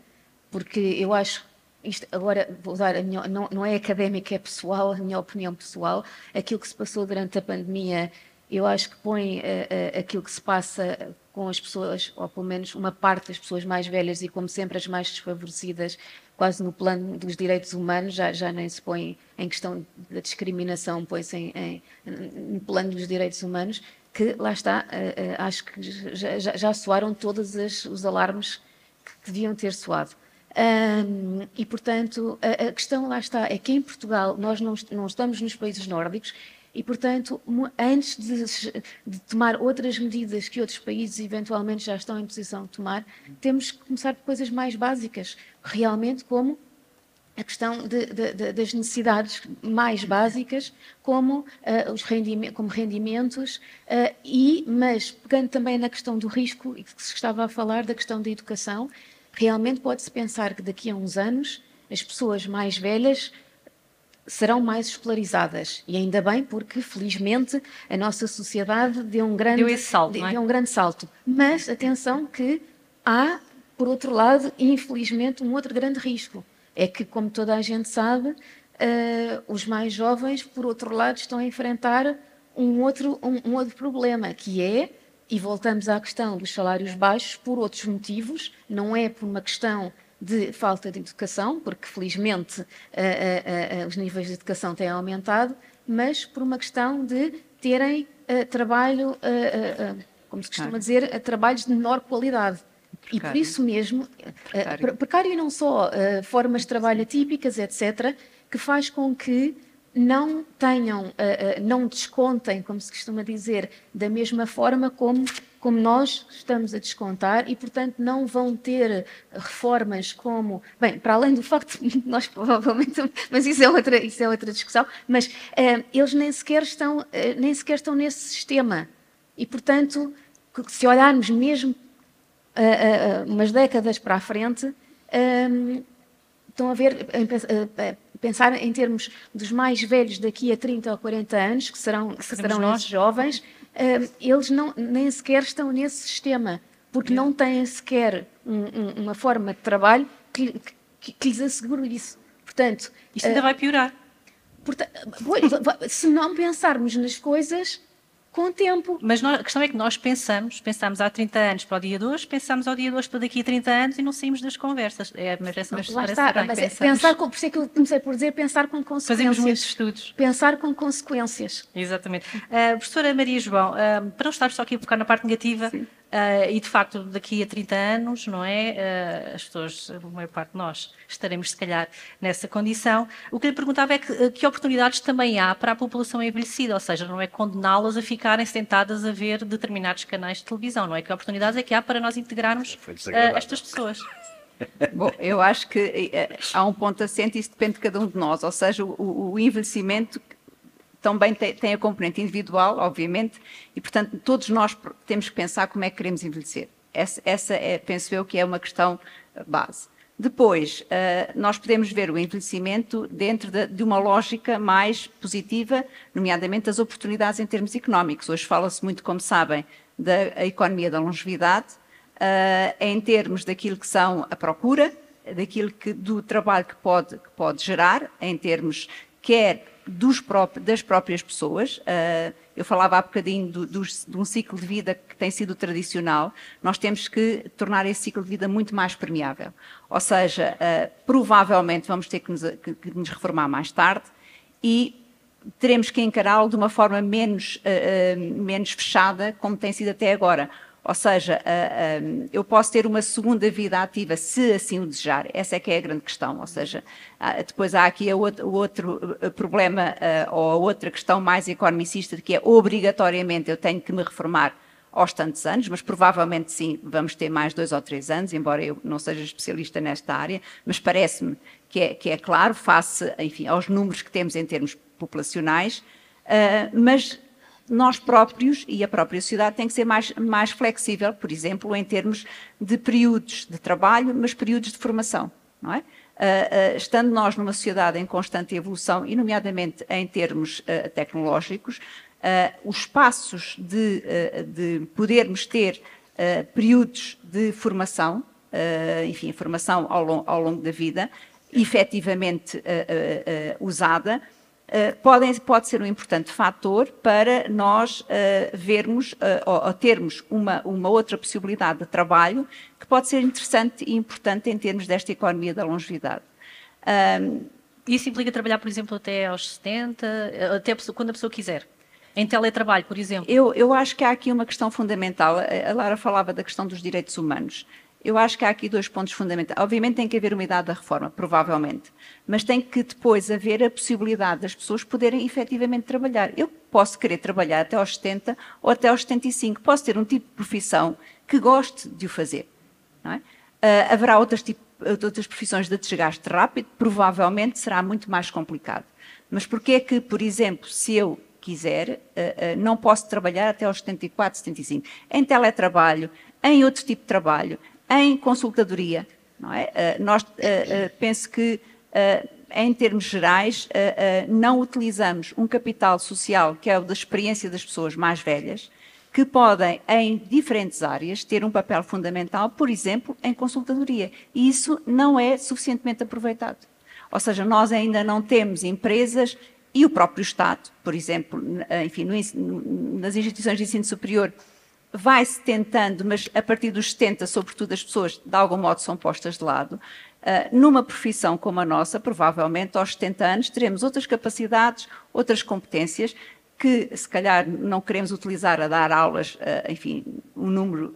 porque eu acho, isto agora vou usar a minha, não é académica, é pessoal, a minha opinião pessoal, aquilo que se passou durante a pandemia, eu acho que põe aquilo que se passa com as pessoas, ou pelo menos uma parte das pessoas mais velhas e, como sempre, as mais desfavorecidas, quase no plano dos direitos humanos, já nem se põe em questão da discriminação, põe-se no plano dos direitos humanos, que lá está, acho que já soaram todos os alarmes que deviam ter soado. E, portanto, a questão lá está, é que em Portugal nós não estamos nos países nórdicos e, portanto, antes de tomar outras medidas que outros países eventualmente já estão em posição de tomar, temos que começar por coisas mais básicas, realmente como a questão das necessidades mais básicas, como rendimentos, mas pegando também na questão do risco, e que se estava a falar da questão da educação, realmente pode-se pensar que daqui a uns anos as pessoas mais velhas serão mais escolarizadas. E ainda bem, porque felizmente a nossa sociedade deu um grande salto. Mas atenção que há, por outro lado, infelizmente, um outro grande risco. É que, como toda a gente sabe, os mais jovens, por outro lado, estão a enfrentar um outro problema, que é, e voltamos à questão dos salários baixos, por outros motivos, não é por uma questão de falta de educação, porque felizmente os níveis de educação têm aumentado, mas por uma questão de terem trabalho, como se costuma dizer, trabalhos de menor qualidade. Precário. E por isso mesmo, precário e não só, formas de trabalho atípicas, etc., que faz com que não tenham, não descontem, como se costuma dizer, da mesma forma como nós estamos a descontar e, portanto, não vão ter reformas como... Bem, para além do facto de nós provavelmente... Mas isso é outra discussão. Mas eles nem sequer estão nesse sistema. E, portanto, se olharmos mesmo umas décadas para a frente, estão a ver... pensar em termos dos mais velhos daqui a 30 ou 40 anos, que serão esses jovens, eles nem sequer estão nesse sistema, porque não têm sequer uma forma de trabalho que lhes assegure isso. Portanto, isto ainda vai piorar. Se não pensarmos nas coisas com o tempo. Mas a questão é que nós pensamos há 30 anos para o dia de hoje, pensamos ao dia de hoje para daqui a 30 anos e não saímos das conversas. Lá está, pensar por isso é que eu comecei por dizer pensar com consequências. Fazemos muitos estudos. Pensar com consequências. Exatamente. Professora Maria João, para não estar só aqui a focar na parte negativa, e de facto daqui a 30 anos, não é? As pessoas, a maior parte de nós, estaremos se calhar nessa condição. O que lhe perguntava é que oportunidades também há para a população envelhecida, ou seja, não é condená-las a ficarem sentadas a ver determinados canais de televisão, não é? Que oportunidades é que há para nós integrarmos estas pessoas? Bom, eu acho que há um ponto assente e isso depende de cada um de nós, ou seja, o envelhecimento também tem a componente individual, obviamente, e, portanto, todos nós temos que pensar como é que queremos envelhecer. Essa penso eu, que é uma questão base. Depois, nós podemos ver o envelhecimento dentro de uma lógica mais positiva, nomeadamente das oportunidades em termos económicos. Hoje fala-se muito, como sabem, da economia da longevidade, em termos daquilo que são a procura, do trabalho que pode gerar, em termos quer das próprias pessoas. Eu falava há bocadinho de um ciclo de vida que tem sido tradicional. Nós temos que tornar esse ciclo de vida muito mais permeável. Ou seja, provavelmente vamos ter que nos reformar mais tarde e teremos que encará-lo de uma forma menos fechada, como tem sido até agora. Ou seja, eu posso ter uma segunda vida ativa se assim o desejar. Essa é que é a grande questão. Ou seja, depois há aqui o outro problema ou a outra questão mais economicista, que é obrigatoriamente eu tenho que me reformar aos tantos anos, mas provavelmente sim, vamos ter mais 2 ou 3 anos, embora eu não seja especialista nesta área, mas parece-me que é claro, face, enfim, aos números que temos em termos populacionais, mas nós próprios e a própria sociedade tem que ser mais flexível, por exemplo, em termos de períodos de trabalho, mas períodos de formação, não é? Estando nós numa sociedade em constante evolução, e nomeadamente em termos tecnológicos, os passos de podermos ter períodos de formação, enfim, formação ao longo da vida, efetivamente usada, pode ser um importante fator para nós vermos ou termos uma outra possibilidade de trabalho que pode ser interessante e importante em termos desta economia da longevidade. Isso implica trabalhar, por exemplo, até aos 70, até quando a pessoa quiser. Em teletrabalho, por exemplo. Eu acho que há aqui uma questão fundamental. A Lara falava da questão dos direitos humanos. Eu acho que há aqui 2 pontos fundamentais. Obviamente tem que haver uma idade da reforma, provavelmente, mas tem que depois haver a possibilidade das pessoas poderem efetivamente trabalhar. Eu posso querer trabalhar até aos 70 ou até aos 75. Posso ter um tipo de profissão que goste de o fazer. Não é? Haverá outras profissões de desgaste rápido, provavelmente será muito mais complicado. Mas porquê é que, por exemplo, se eu quiser, não posso trabalhar até aos 74, 75? Em teletrabalho, em outro tipo de trabalho, em consultadoria, não é? Penso que, em termos gerais, não utilizamos um capital social, que é o da experiência das pessoas mais velhas, que podem, em diferentes áreas, ter um papel fundamental, por exemplo, em consultadoria. E isso não é suficientemente aproveitado. Ou seja, nós ainda não temos empresas e o próprio Estado, por exemplo, enfim, nas instituições de ensino superior, vai-se tentando, mas a partir dos 70, sobretudo, as pessoas, de algum modo, são postas de lado. Numa profissão como a nossa, provavelmente, aos 70 anos, teremos outras capacidades, outras competências, que, se calhar, não queremos utilizar a dar aulas, enfim, um número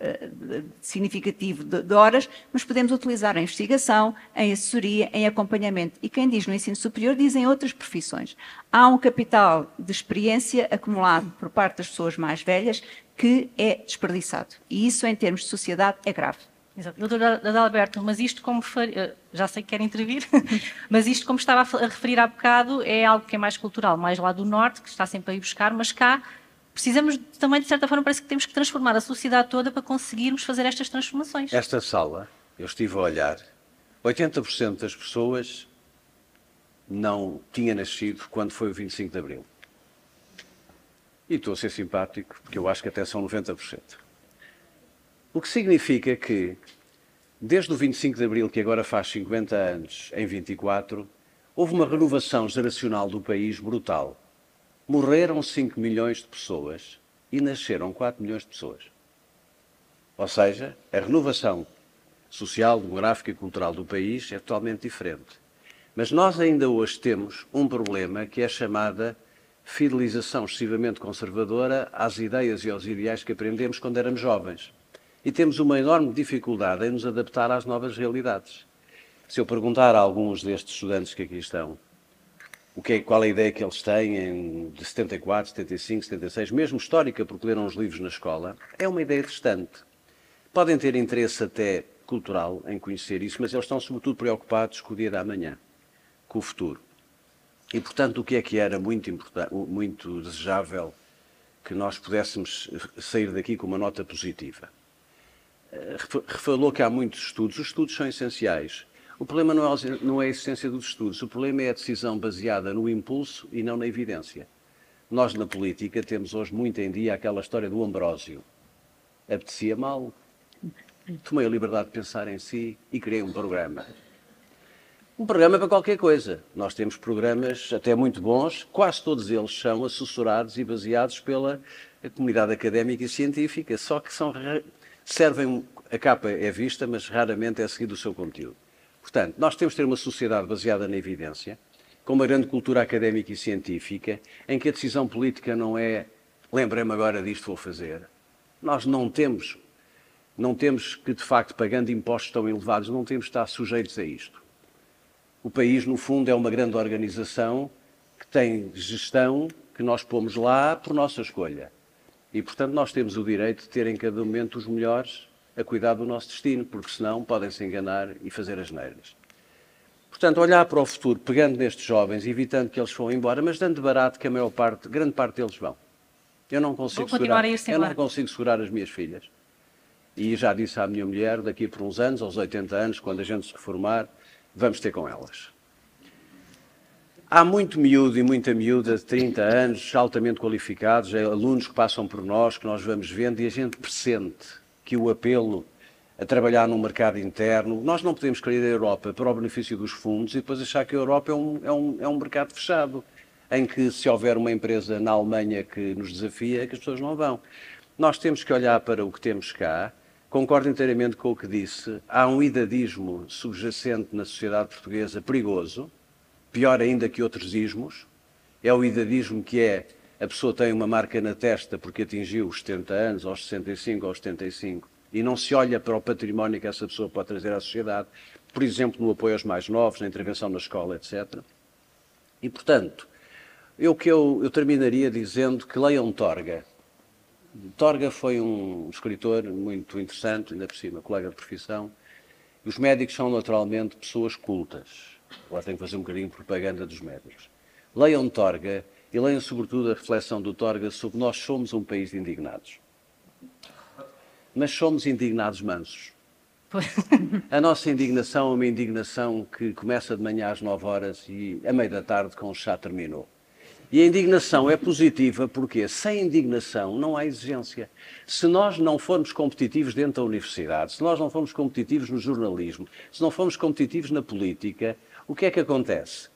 significativo de horas, mas podemos utilizar em investigação, em assessoria, em acompanhamento. E quem diz no ensino superior, dizem outras profissões. Há um capital de experiência acumulado por parte das pessoas mais velhas que é desperdiçado. E isso, em termos de sociedade, é grave. Exato. Doutor Adalberto, mas isto como... Já sei que quer intervir, mas isto, como estava a referir há bocado, é algo que é mais cultural, mais lá do Norte, que está sempre a ir buscar, mas cá precisamos também, de certa forma, parece que temos que transformar a sociedade toda para conseguirmos fazer estas transformações. Esta sala, eu estive a olhar, 80% das pessoas não tinha nascido quando foi o 25 de Abril. E estou a ser simpático, porque eu acho que até são 90%. O que significa que, desde o 25 de Abril, que agora faz 50 anos, em 24, houve uma renovação geracional do país brutal. Morreram 5 milhões de pessoas e nasceram 4 milhões de pessoas. Ou seja, a renovação social, demográfica e cultural do país é totalmente diferente. Mas nós ainda hoje temos um problema que é chamada fidelização excessivamente conservadora às ideias e aos ideais que aprendemos quando éramos jovens. E temos uma enorme dificuldade em nos adaptar às novas realidades. Se eu perguntar a alguns destes estudantes que aqui estão qual é a ideia que eles têm de 74, 75, 76, mesmo histórica, porque leram os livros na escola, é uma ideia distante. Podem ter interesse até cultural em conhecer isso, mas eles estão sobretudo preocupados com o dia da manhã, com o futuro. E, portanto, o que era muito desejável que nós pudéssemos sair daqui com uma nota positiva. Falou que há muitos estudos. Os estudos são essenciais. O problema não é a essência dos estudos. O problema é a decisão baseada no impulso e não na evidência. Nós, na política, temos hoje muito em dia aquela história do Ambrósio. Apetecia mal, tomei a liberdade de pensar em si e criei um programa. Um programa para qualquer coisa. Nós temos programas até muito bons, quase todos eles são assessorados e baseados pela comunidade académica e científica, só que servem, a capa é vista, mas raramente é seguido o seu conteúdo. Portanto, nós temos de ter uma sociedade baseada na evidência, com uma grande cultura académica e científica, em que a decisão política não é lembrei-me agora disto, vou fazer. Nós não temos que, de facto, pagando impostos tão elevados, não temos de estar sujeitos a isto. O país, no fundo, é uma grande organização que tem gestão que nós pomos lá por nossa escolha. E, portanto, nós temos o direito de ter em cada momento os melhores a cuidar do nosso destino, porque senão podem-se enganar e fazer asneiras. Portanto, olhar para o futuro, pegando nestes jovens, evitando que eles vão embora, mas dando barato que grande parte deles vão. Eu não consigo segurar as minhas filhas. E já disse à minha mulher, daqui por uns anos, aos 80 anos, quando a gente se reformar, vamos ter com elas. Há muito miúdo e muita miúda de 30 anos, altamente qualificados, alunos que passam por nós, que nós vamos vendo, e a gente pressente que o apelo a trabalhar num mercado interno, nós não podemos querer a Europa para o benefício dos fundos e depois achar que a Europa é um mercado fechado, em que se houver uma empresa na Alemanha que nos desafia, que as pessoas não vão. Nós temos que olhar para o que temos cá. Concordo inteiramente com o que disse. Há um idadismo subjacente na sociedade portuguesa perigoso, pior ainda que outros ismos. É o idadismo que é a pessoa tem uma marca na testa porque atingiu os 70 anos, aos 65, aos 75, e não se olha para o património que essa pessoa pode trazer à sociedade, por exemplo, no apoio aos mais novos, na intervenção na escola, etc. E, portanto, eu terminaria dizendo que leiam Torga. Torga foi um escritor muito interessante, ainda por cima, colega de profissão. Os médicos são naturalmente pessoas cultas. Agora tenho que fazer um bocadinho de propaganda dos médicos. Leiam Torga e leiam sobretudo a reflexão do Torga sobre nós somos um país de indignados. Mas somos indignados mansos. A nossa indignação é uma indignação que começa de manhã às 9 horas e à meia da tarde com o chá terminou. E a indignação é positiva porque sem indignação não há exigência. Se nós não formos competitivos dentro da universidade, se nós não formos competitivos no jornalismo, se não formos competitivos na política, o que é que acontece?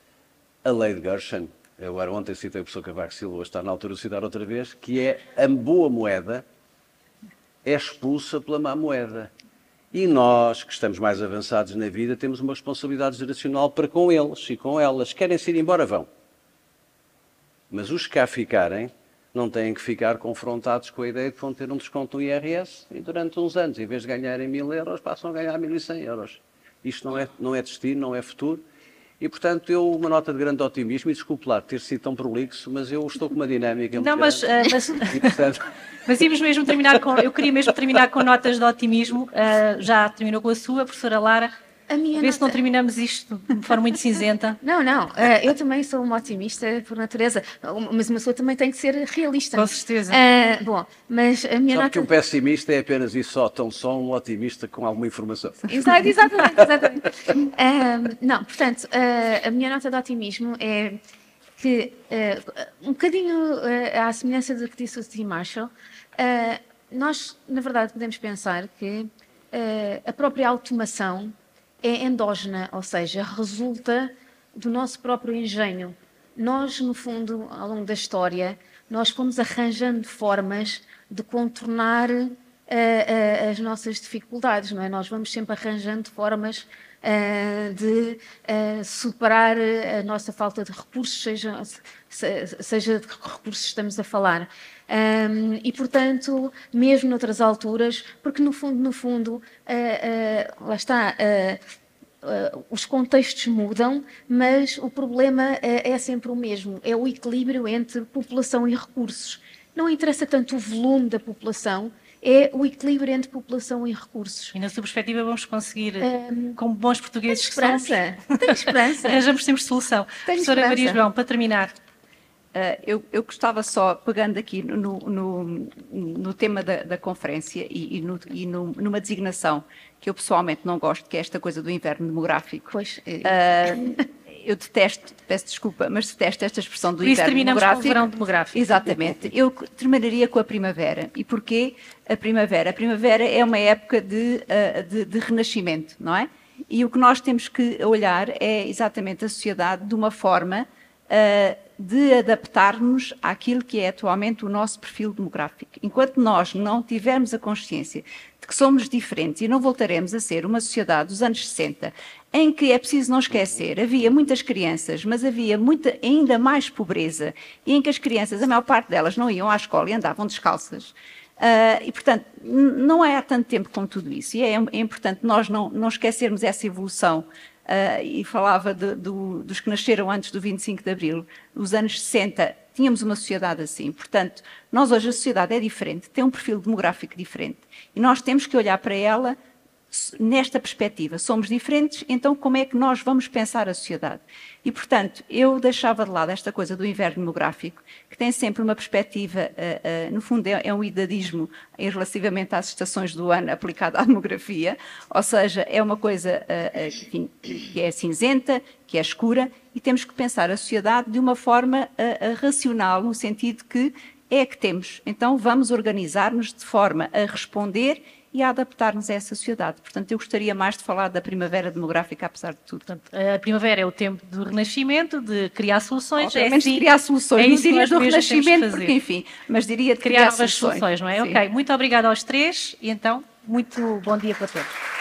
A lei de Gershon, eu ontem citei o professor Cavaco Silva, hoje está na altura de citar outra vez, que é a boa moeda é expulsa pela má moeda. E nós, que estamos mais avançados na vida, temos uma responsabilidade geracional para com eles e com elas. Querem-se ir embora, vão. Mas os que cá ficarem não têm que ficar confrontados com a ideia de que vão ter um desconto no IRS e durante uns anos, em vez de ganharem 1.000 euros, passam a ganhar 1.100 euros. Isto não é destino, não é futuro. E, portanto, uma nota de grande otimismo, e desculpe lá ter sido tão prolixo, mas eu estou com uma dinâmica muito grande. E, portanto... Mas íamos mesmo terminar eu queria mesmo terminar com notas de otimismo. Já terminou com a sua, professora Lara. Se não terminamos isto de forma muito cinzenta. Não. Eu também sou uma otimista por natureza, mas uma pessoa também tem que ser realista. Com certeza. Bom, mas a minha Sabe nota... que um pessimista é apenas isso só um otimista com alguma informação. Exatamente. Não, portanto, a minha nota de otimismo é que, um bocadinho à semelhança do que disse o Tim Marshall, nós, na verdade, podemos pensar que a própria automação é endógena, ou seja, resulta do nosso próprio engenho. Nós, no fundo, ao longo da história, nós fomos arranjando formas de contornar as nossas dificuldades, não é? Nós vamos sempre arranjando formas de superar a nossa falta de recursos, seja de que recursos estamos a falar. E, portanto, mesmo noutras alturas, porque no fundo, lá está, os contextos mudam, mas o problema é sempre o mesmo, é o equilíbrio entre população e recursos. Não interessa tanto o volume da população, é o equilíbrio entre população e recursos. E na sua perspectiva vamos conseguir, como bons portugueses que somos, tenho esperança. Arranjamos sempre solução. Professora Maria João, para terminar. Eu gostava só, pegando aqui no tema da conferência e numa designação que eu pessoalmente não gosto, que é esta coisa do inverno demográfico. Pois. Eu detesto, peço desculpa, mas detesto esta expressão do Por isso inverno demográfico. terminamos com o verão demográfico. Exatamente. Eu terminaria com a primavera. E porquê a primavera? A primavera é uma época de renascimento, não é? E o que nós temos que olhar é exatamente a sociedade de uma forma de adaptar-nos àquilo que é atualmente o nosso perfil demográfico. Enquanto nós não tivermos a consciência de que somos diferentes e não voltaremos a ser uma sociedade dos anos 60, em que é preciso não esquecer, havia muitas crianças, mas havia ainda mais pobreza, e em que as crianças, a maior parte delas, não iam à escola e andavam descalças. E, portanto, não é há tanto tempo como tudo isso. E é importante nós não esquecermos essa evolução e falava dos que nasceram antes do 25 de Abril, nos anos 60, tínhamos uma sociedade assim. Portanto, nós hoje a sociedade é diferente, tem um perfil demográfico diferente. E nós temos que olhar para ela nesta perspectiva. Somos diferentes, então como é que nós vamos pensar a sociedade? E, portanto, eu deixava de lado esta coisa do inverno demográfico, que tem sempre uma perspectiva, no fundo é um idadismo relativamente às estações do ano aplicado à demografia, ou seja, é uma coisa enfim, que é cinzenta, que é escura, e temos que pensar a sociedade de uma forma racional, no sentido que é a que temos. Então vamos organizar-nos de forma a responder e a adaptar-nos a essa sociedade. Portanto, eu gostaria mais de falar da primavera demográfica, apesar de tudo. Portanto, a primavera é o tempo do renascimento, de criar soluções. Obviamente de criar soluções, não diria do renascimento, porque enfim, mas diria de criar novas soluções, não é? Sim. Ok, muito obrigada aos três e então, muito bom dia para todos.